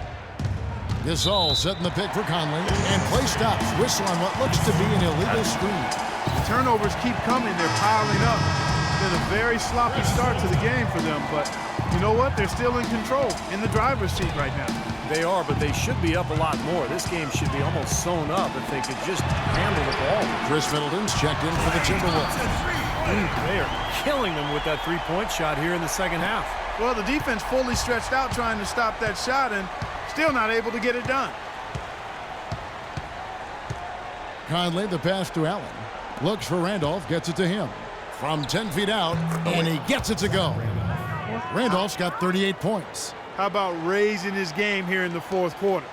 Gasol setting the pick for Conley. And play stops. Whistle on what looks to be an illegal screen. The turnovers keep coming. They're piling up. It's been a very sloppy start to the game for them, but you know what? They're still in control, in the driver's seat right now. They are, but they should be up a lot more. This game should be almost sewn up if they could just handle the ball. Chris Middleton's checked in for the Timberwolves. They are killing them with that three-point shot here in the second half. Well, the defense fully stretched out trying to stop that shot and still not able to get it done. Conley, the pass to Allen. Looks for Randolph, gets it to him. From 10 feet out, and he gets it to go. Randolph's got 38 points. How about raising his game here in the fourth quarter?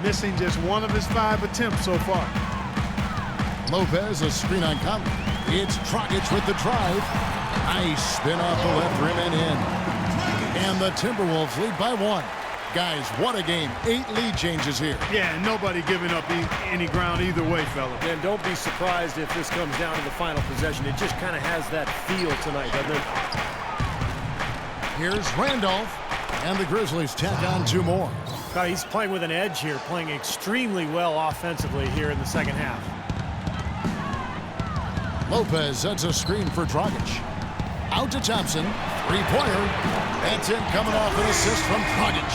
Missing just one of his 5 attempts so far. Lopez, a screen on Conley. It's Dragic with the drive. Nice spin off the left rim and in. And the Timberwolves lead by 1. Guys, what a game. 8 lead changes here. Yeah, and nobody giving up any ground either way, fellas. And don't be surprised if this comes down to the final possession. It just kind of has that feel tonight, doesn't it? Here's Randolph. And the Grizzlies tack on 2 more. God, he's playing with an edge here, playing extremely well offensively here in the second half. Lopez sets a screen for Dragic. Out to Thompson. Three-pointer. That's it, coming off an assist from Dragic.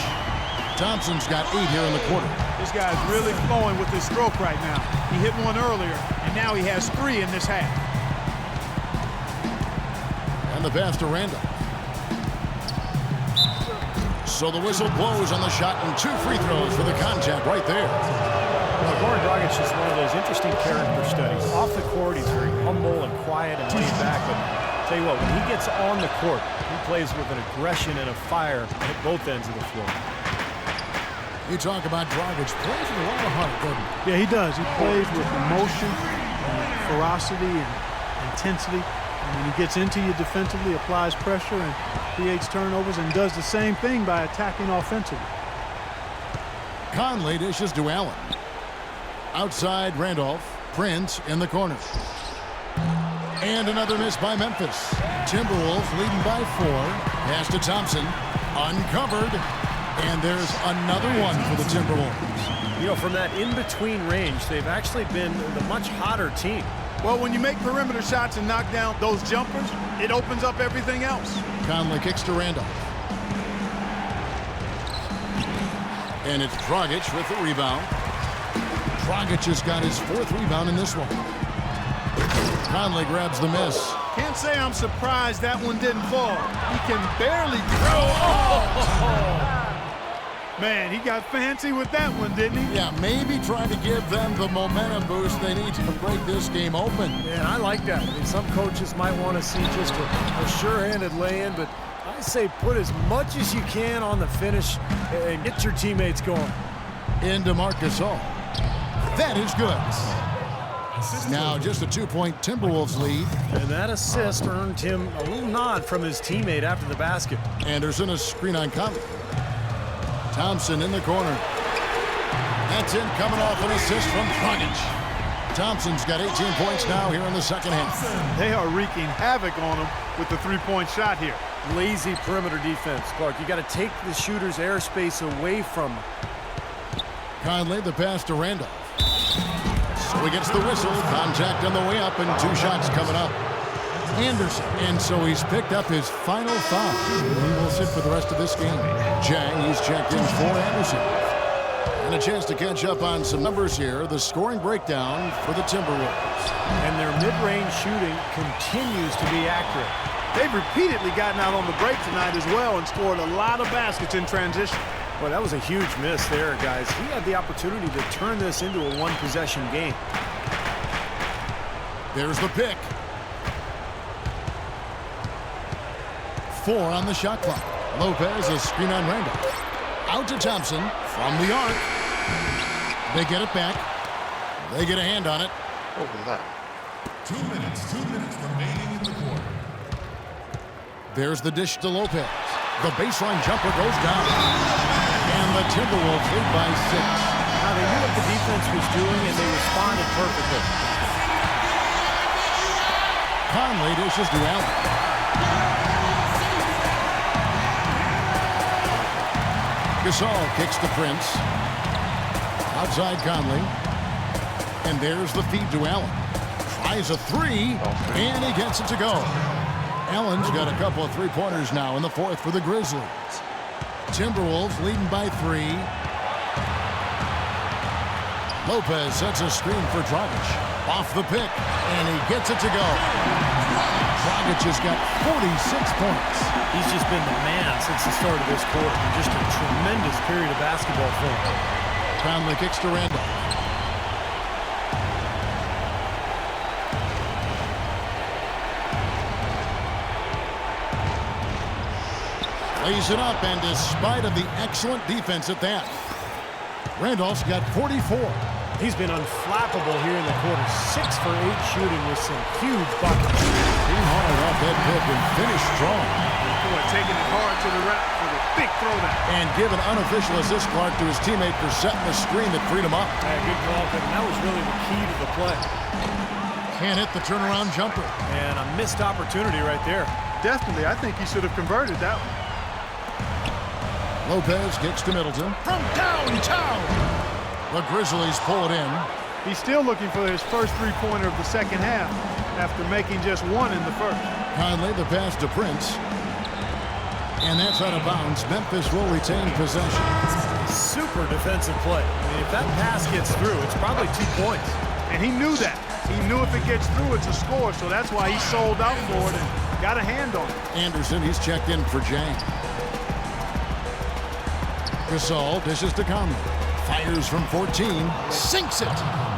Thompson's got 8 here in the quarter. This guy's really flowing with his stroke right now. He hit one earlier, and now he has 3 in this half. And the pass to Randolph. So the whistle blows on the shot, and 2 free throws for the contact right there. Well, Goran Dragic is one of those interesting character studies. Off the court, he's very humble and quiet and laid back, but I'll tell you what, when he gets on the court, he plays with an aggression and a fire at both ends of the floor. You talk about Dragic, plays with a lot of heart, doesn't he? Yeah, he does. He plays with emotion, ferocity, and intensity. And when he gets into you defensively, applies pressure and creates turnovers, and does the same thing by attacking offensively. Conley dishes to Allen. Outside Randolph. Prince in the corner. And another miss by Memphis. Timberwolves leading by 4. Pass to Thompson. Uncovered. And there's another one for the Timberwolves. You know, from that in-between range, they've actually been the much hotter team. Well, when you make perimeter shots and knock down those jumpers, it opens up everything else. Conley kicks to Randolph. And it's Dragic with the rebound. Dragic has got his 4th rebound in this one. Conley grabs the miss. Can't say I'm surprised that one didn't fall. He can barely throw. Oh! Man, he got fancy with that one, didn't he? Yeah, maybe trying to give them the momentum boost they need to break this game open. Yeah, I like that. I mean, some coaches might want to see just a sure-handed lay-in, but I say put as much as you can on the finish and get your teammates going. Into Gasol. That is good. Now just a 2-point Timberwolves lead. And that assist earned him a little nod from his teammate after the basket. Anderson a screen on Conley. Thompson in the corner. That's in, coming off an assist from Dragic. Thompson's got 18 points now here in the second half. They are wreaking havoc on him with the 3-point shot here. Lazy perimeter defense, Clark. You got to take the shooter's airspace away from him. Conley, the pass to Randolph. So he gets the whistle. Contact on the way up, and 2 shots coming up. Anderson, and so he's picked up his final foul. He will sit for the rest of this game. Jang, he's checked in for Anderson. And a chance to catch up on some numbers here. The scoring breakdown for the Timberwolves. And their mid-range shooting continues to be accurate. They've repeatedly gotten out on the break tonight as well and scored a lot of baskets in transition. Well, that was a huge miss there, guys. He had the opportunity to turn this into a 1-possession game. There's the pick. 4 on the shot clock. Lopez, a screen on Randolph. Out to Thompson from the arc. They get it back. They get a hand on it. What was that? 2 minutes remaining in the quarter. There's the dish to Lopez. The baseline jumper goes down. And the Timberwolves lead by 6. Now, they knew what the defense was doing, and they responded perfectly. Conley dishes to Allen. Gasol kicks to Prince. Outside Conley. And there's the feed to Allen. Tries a three, and he gets it to go. Allen's got a couple of three-pointers now in the fourth for the Grizzlies. Timberwolves leading by 3. Lopez sets a screen for Dragic. Off the pick, and he gets it to go. Dragic has got 46 points. He's just been the man since the start of this quarter. Just a tremendous period of basketball for him. Conley kicks to Randolph. Lays it up, and despite of the excellent defense at that, Randolph's got 44. He's been unflappable here in the quarter. 6 for 8 shooting with some huge buckets. Came hard off that pick and finished strong. Boy, taking it hard to the rack for the big throwdown. And give an unofficial assist, Clark, to his teammate for setting the screen that freed him up. Yeah, good call, Kevin. That was really the key to the play. Can't hit the turnaround jumper. And a missed opportunity right there. Definitely, I think he should have converted that one. Lopez kicks to Middleton. From downtown. The Grizzlies pull it in. He's still looking for his first three-pointer of the second half after making just one in the first. Conley, the pass to Prince. And that's out of bounds. Memphis will retain possession. Super defensive play. I mean, if that pass gets through, it's probably 2 points. And he knew that. He knew if it gets through, it's a score, so that's why he sold out for it and got a hand on it. Anderson, he's checked in for Jang. Gasol dishes to Conley. Fires from 14. Sinks it.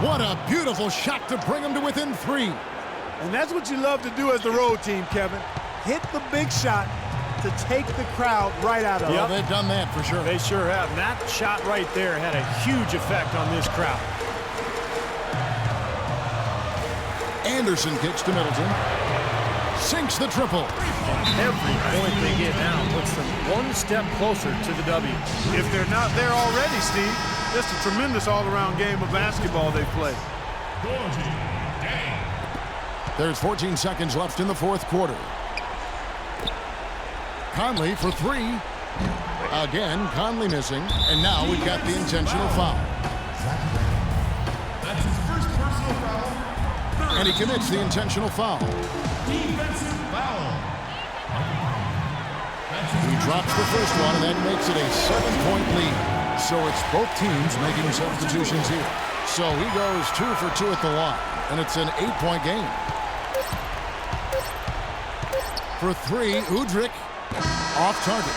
What a beautiful shot to bring him to within 3. And that's what you love to do as the road team, Kevin. Hit the big shot to take the crowd right out of it. Well, they've done that for sure. They sure have. And that shot right there had a huge effect on this crowd. Anderson kicks to Middleton. Sinks the triple. Every point they get now puts them one step closer to the W. If they're not there already, Steve, that's a tremendous all-around game of basketball they play. There's 14 seconds left in the fourth quarter. Conley for 3. Again, Conley missing. And now we've got the intentional foul. That's his first personal foul. And he commits the intentional foul. Defensive foul. He drops the first one, and that makes it a 7-point lead. So it's both teams making substitutions here. So he goes 2 for 2 at the line, and it's an 8-point game. For 3, Udrih off target.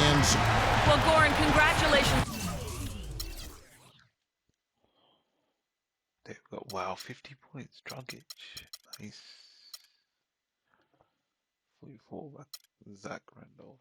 And Well, Goran, congratulations. They've got, wow, 50 points. Dragic. Nice. 44 back. Zach Randolph.